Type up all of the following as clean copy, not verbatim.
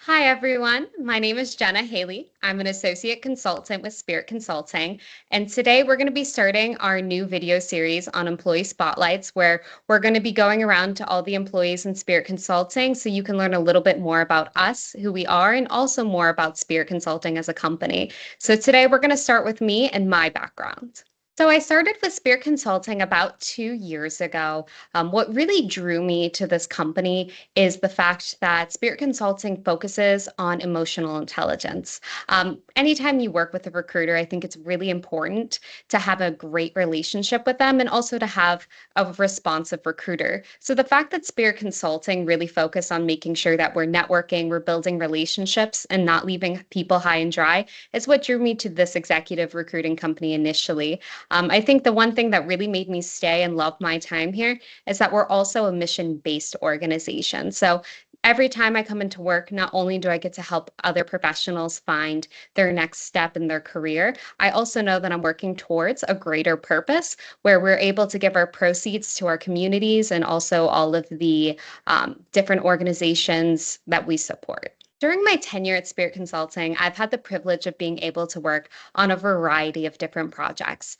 Hi, everyone. My name is Jenna Haley. I'm an associate consultant with Spirit Consulting. And today we're going to be starting our new video series on employee spotlights, where we're going to be going around to all the employees in Spirit Consulting so you can learn a little bit more about us, who we are, and also more about Spirit Consulting as a company. So today we're going to start with me and my background. So I started with Spirit Consulting about 2 years ago. What really drew me to this company is the fact that Spirit Consulting focuses on emotional intelligence. Anytime you work with a recruiter, I think it's really important to have a great relationship with them and also to have a responsive recruiter. So the fact that Spirit Consulting really focus on making sure that we're networking, we're building relationships, and not leaving people high and dry is what drew me to this executive recruiting company initially. I think the one thing that really made me stay and love my time here is that we're also a mission-based organization. So every time I come into work, not only do I get to help other professionals find their next step in their career, I also know that I'm working towards a greater purpose where we're able to give our proceeds to our communities and also all of the different organizations that we support. During my tenure at Spirit Consulting, I've had the privilege of being able to work on a variety of different projects.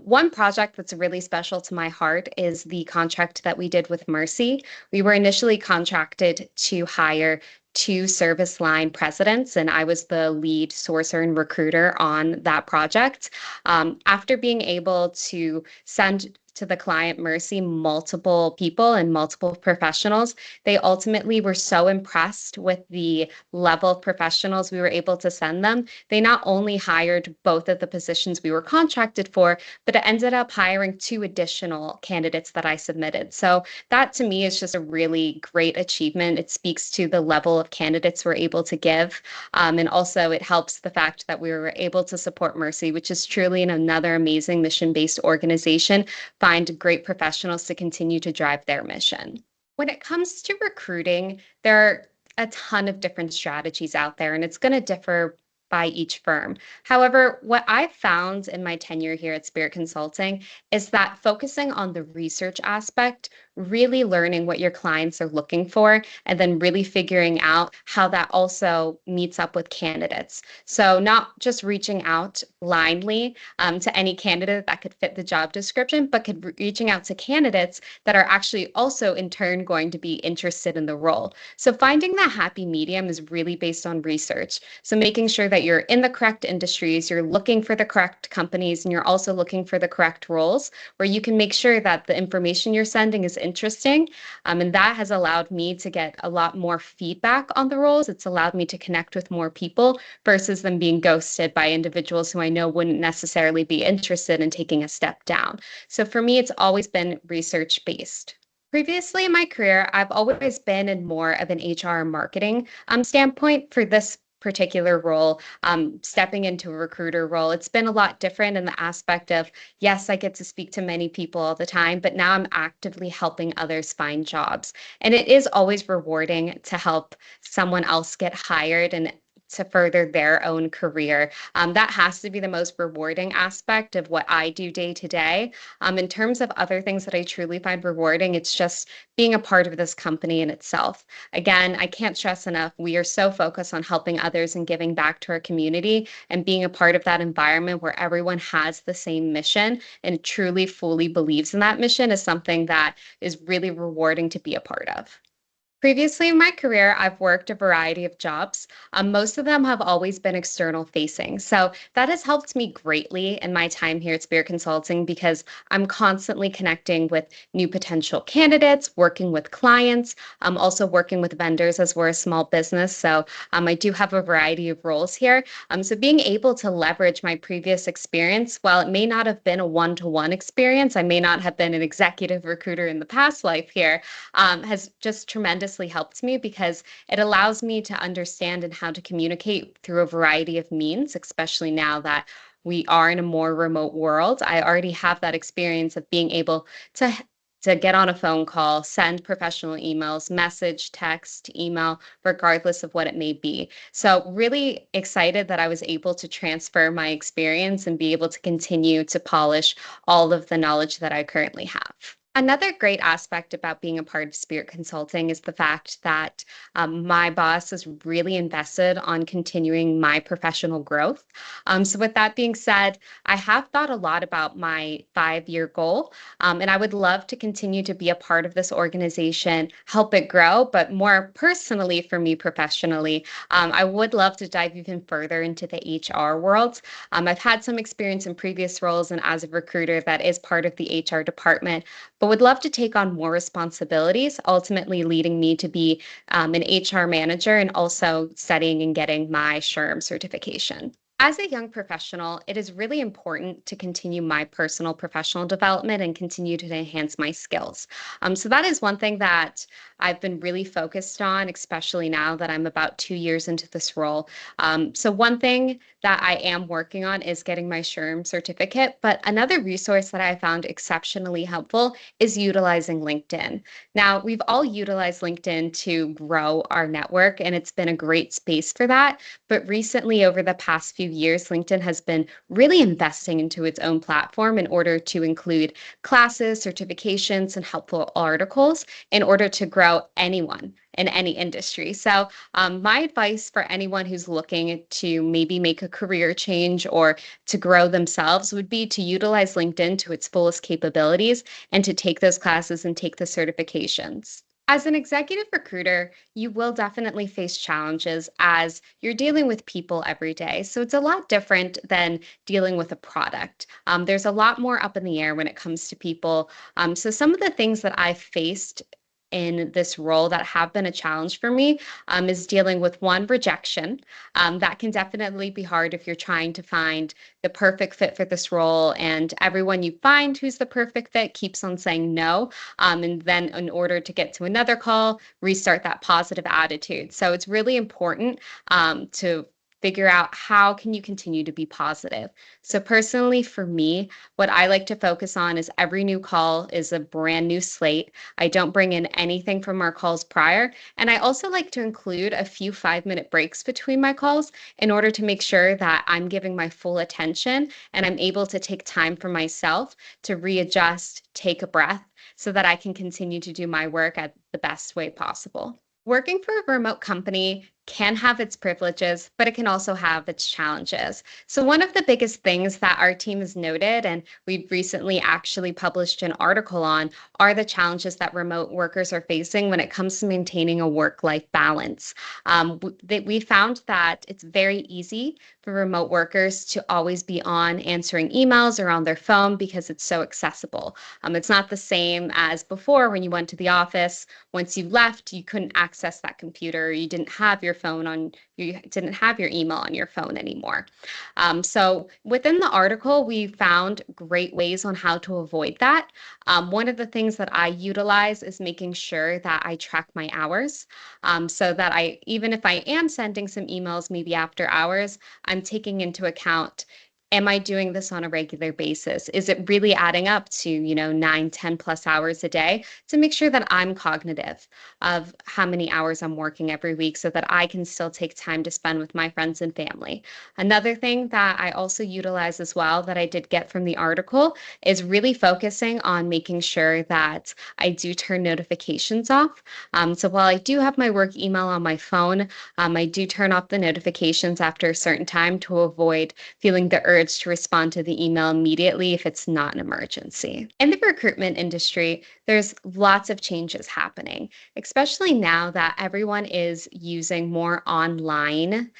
One project that's really special to my heart is the contract that we did with Mercy. We were initially contracted to hire two service line presidents, and I was the lead sourcer and recruiter on that project. After being able to send to the client Mercy multiple people and multiple professionals, they ultimately were so impressed with the level of professionals we were able to send them. They not only hired both of the positions we were contracted for, but it ended up hiring two additional candidates that I submitted. So that to me is just a really great achievement. It speaks to the level of candidates we're able to give. And also it helps the fact that we were able to support Mercy, which is truly another amazing mission-based organization, find great professionals to continue to drive their mission. When it comes to recruiting, there are a ton of different strategies out there, and it's going to differ by each firm. However, what I've found in my tenure here at Spirit Consulting is that focusing on the research aspect, really learning what your clients are looking for, and then really figuring out how that also meets up with candidates. So, not just reaching out blindly to any candidate that could fit the job description, but reaching out to candidates that are actually also in turn going to be interested in the role. So, finding that happy medium is really based on research. So, making sure that you're in the correct industries, you're looking for the correct companies, and you're also looking for the correct roles where you can make sure that the information you're sending is interesting. And that has allowed me to get a lot more feedback on the roles. It's allowed me to connect with more people versus them being ghosted by individuals who I know wouldn't necessarily be interested in taking a step down. So for me, it's always been research based. Previously in my career, I've always been in more of an HR marketing standpoint for this particular role, stepping into a recruiter role. It's been a lot different in the aspect of, yes, I get to speak to many people all the time, but now I'm actively helping others find jobs. And it is always rewarding to help someone else get hired and to further their own career. That has to be the most rewarding aspect of what I do day to day. In terms of other things that I truly find rewarding, it's just being a part of this company in itself. Again, I can't stress enough, we are so focused on helping others and giving back to our community, and being a part of that environment where everyone has the same mission and truly fully believes in that mission is something that is really rewarding to be a part of. Previously in my career, I've worked a variety of jobs. Most of them have always been external facing. So that has helped me greatly in my time here at Spirit Consulting because I'm constantly connecting with new potential candidates, working with clients, also working with vendors as we're a small business. So I do have a variety of roles here. So being able to leverage my previous experience, while it may not have been a one-to-one experience, I may not have been an executive recruiter in the past life here, has just tremendously helped me because it allows me to understand and how to communicate through a variety of means, especially now that we are in a more remote world. I already have that experience of being able to get on a phone call, send professional emails, message, text, email, regardless of what it may be. So really excited that I was able to transfer my experience and be able to continue to polish all of the knowledge that I currently have. Another great aspect about being a part of Spirit Consulting is the fact that my boss is really invested on continuing my professional growth. So, with that being said, I have thought a lot about my 5-year goal, and I would love to continue to be a part of this organization, help it grow, but more personally for me professionally, I would love to dive even further into the HR world. I've had some experience in previous roles and as a recruiter that is part of the HR department, but would love to take on more responsibilities, ultimately leading me to be an HR manager and also studying and getting my SHRM certification. As a young professional, it is really important to continue my personal professional development and continue to enhance my skills. So that is one thing that I've been really focused on, especially now that I'm about 2 years into this role. So one thing that I am working on is getting my SHRM certificate. But another resource that I found exceptionally helpful is utilizing LinkedIn. Now, we've all utilized LinkedIn to grow our network, and it's been a great space for that. But recently, over the past few years, LinkedIn has been really investing into its own platform in order to include classes, certifications, and helpful articles in order to grow anyone in any industry. So, my advice for anyone who's looking to maybe make a career change or to grow themselves would be to utilize LinkedIn to its fullest capabilities and to take those classes and take the certifications. As an executive recruiter, you will definitely face challenges as you're dealing with people every day. So it's a lot different than dealing with a product. There's a lot more up in the air when it comes to people. So some of the things that I've faced in this role that have been a challenge for me is dealing with one, rejection. That can definitely be hard if you're trying to find the perfect fit for this role, and everyone you find who's the perfect fit keeps on saying no. And then, in order to get to another call, restart that positive attitude. So it's really important to figure out how can you continue to be positive. So personally for me, what I like to focus on is every new call is a brand new slate. I don't bring in anything from our calls prior. And I also like to include a few 5-minute breaks between my calls in order to make sure that I'm giving my full attention and I'm able to take time for myself to readjust, take a breath, so that I can continue to do my work at the best way possible. Working for a remote company can have its privileges, but it can also have its challenges. So, one of the biggest things that our team has noted, and we recently actually published an article on, are the challenges that remote workers are facing when it comes to maintaining a work life balance. We found that it's very easy for remote workers to always be on answering emails or on their phone because it's so accessible. It's not the same as before when you went to the office. Once you left, you couldn't access that computer. You didn't have you didn't have your email on your phone anymore. So within the article, we found great ways on how to avoid that. One of the things that I utilize is making sure that I track my hours, so that even if I am sending some emails maybe after hours, I'm taking into account, am I doing this on a regular basis? Is it really adding up to, 9, 10 plus hours a day, to make sure that I'm cognitive of how many hours I'm working every week so that I can still take time to spend with my friends and family. Another thing that I also utilize as well that I did get from the article is really focusing on making sure that I do turn notifications off. So while I do have my work email on my phone, I do turn off the notifications after a certain time to avoid feeling the urge to respond to the email immediately if it's not an emergency. In the recruitment industry, there's lots of changes happening, especially now that everyone is using more online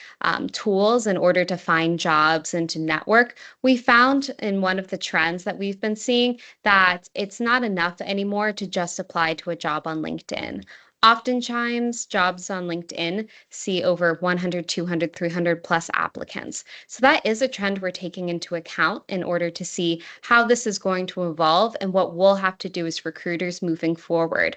tools in order to find jobs and to network. We found in one of the trends that we've been seeing that it's not enough anymore to just apply to a job on LinkedIn. Oftentimes, jobs on LinkedIn see over 100, 200, 300 plus applicants. So that is a trend we're taking into account in order to see how this is going to evolve and what we'll have to do as recruiters moving forward.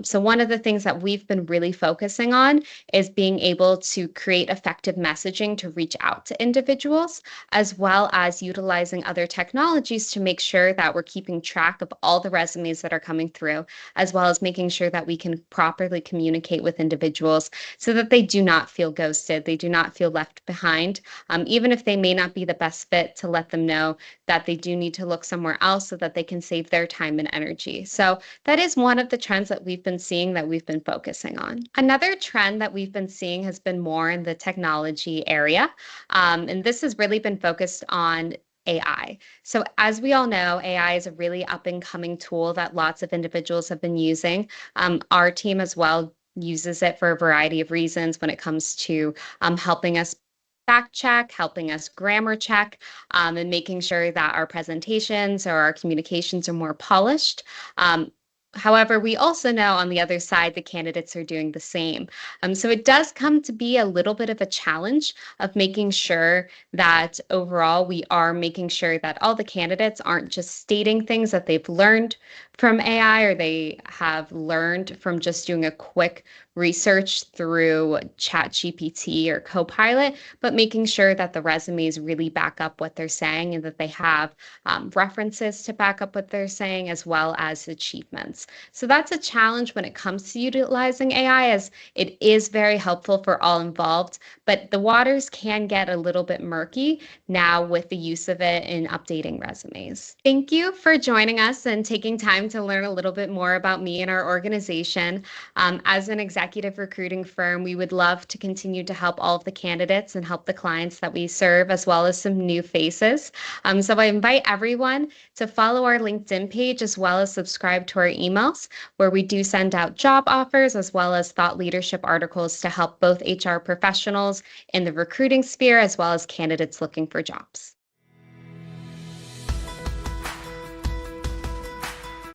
So one of the things that we've been really focusing on is being able to create effective messaging to reach out to individuals, as well as utilizing other technologies to make sure that we're keeping track of all the resumes that are coming through, as well as making sure that we can properly communicate with individuals so that they do not feel ghosted, they do not feel left behind, even if they may not be the best fit, to let them know that they do need to look somewhere else so that they can save their time and energy. So that is one of the trends that we've been seeing that we've been focusing on. Another trend that we've been seeing has been more in the technology area. And this has really been focused on AI. So, as we all know, AI is a really up and coming tool that lots of individuals have been using. Our team as well uses it for a variety of reasons when it comes to helping us fact check, helping us grammar check, and making sure that our presentations or our communications are more polished. However, we also know on the other side, the candidates are doing the same. So it does come to be a little bit of a challenge of making sure that overall we are making sure that all the candidates aren't just stating things that they've learned from AI or they have learned from just doing a quick research through ChatGPT or Copilot, but making sure that the resumes really back up what they're saying and that they have references to back up what they're saying as well as achievements. So that's a challenge when it comes to utilizing AI, as it is very helpful for all involved, but the waters can get a little bit murky now with the use of it in updating resumes. Thank you for joining us and taking time to learn a little bit more about me and our organization. As an executive recruiting firm, we would love to continue to help all of the candidates and help the clients that we serve, as well as some new faces. So I invite everyone to follow our LinkedIn page as well as subscribe to our emails, where we do send out job offers as well as thought leadership articles to help both HR professionals in the recruiting sphere as well as candidates looking for jobs.